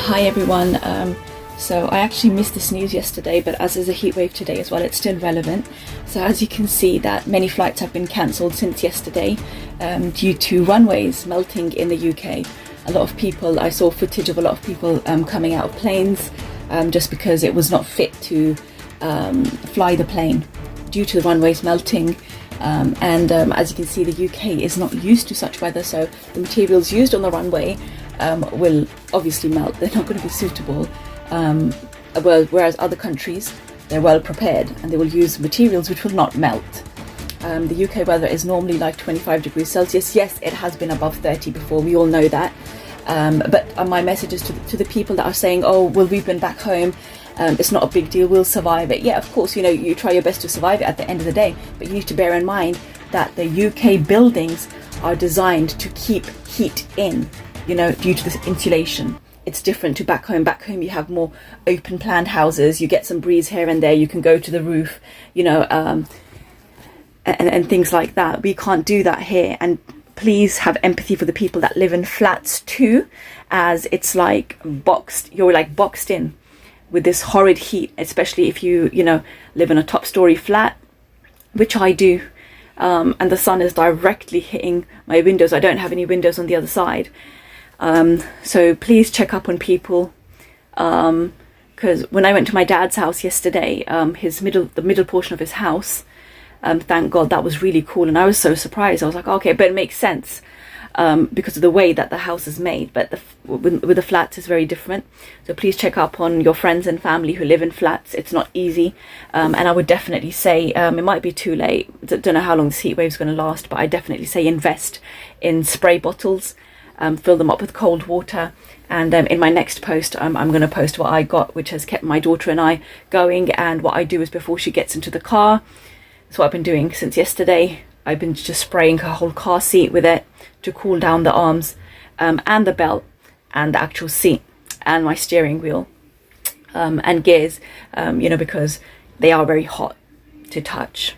Hi everyone. So I actually missed this news yesterday, but as there's a heatwave today as well, it's still relevant. So as you can see, that many flights have been cancelled since yesterday due to runways melting in the UK. A lot of people, I saw footage of a lot of people coming out of planes just because it was not fit to fly the plane due to the runways melting. As you can see, the UK is not used to such weather, so the materials used on the runway will obviously melt. They're not going to be suitable. Whereas other countries, they're well prepared and they will use materials which will not melt. The UK weather is normally like 25 degrees Celsius. Yes, it has been above 30 before, we all know that. But my message is to the people that are saying, oh, well, we've been back home, it's not a big deal, we'll survive it. Yeah, of course, you know, you try your best to survive it at the end of the day, but you need to bear in mind that the UK buildings are designed to keep heat in, you know, due to this insulation. It's different to back home. Back home you have more open planned houses, you get some breeze here and there, you can go to the roof, you know, and things like that. We can't do that here. And please have empathy for the people that live in flats too, as it's like you're like boxed in with this horrid heat, especially if you know, live in a top story flat, which I do, and the sun is directly hitting my windows. I don't have any windows on the other side. So please check up on people, because when I went to my dad's house yesterday, the middle portion of his house, thank God, that was really cool, and I was so surprised. I was like, okay, but it makes sense because of the way that the house is made, but with the flats is very different. So please check up on your friends and family who live in flats. It's not easy, and I would definitely say, it might be too late, don't know how long this heat wave is going to last, but I definitely say invest in spray bottles. Fill them up with cold water, and in my next post I'm going to post what I got, which has kept my daughter and I going. And what I do is, before she gets into the car, that's what I've been doing since yesterday, I've been just spraying her whole car seat with it to cool down the arms, and the belt and the actual seat and my steering wheel and gears, you know, because they are very hot to touch.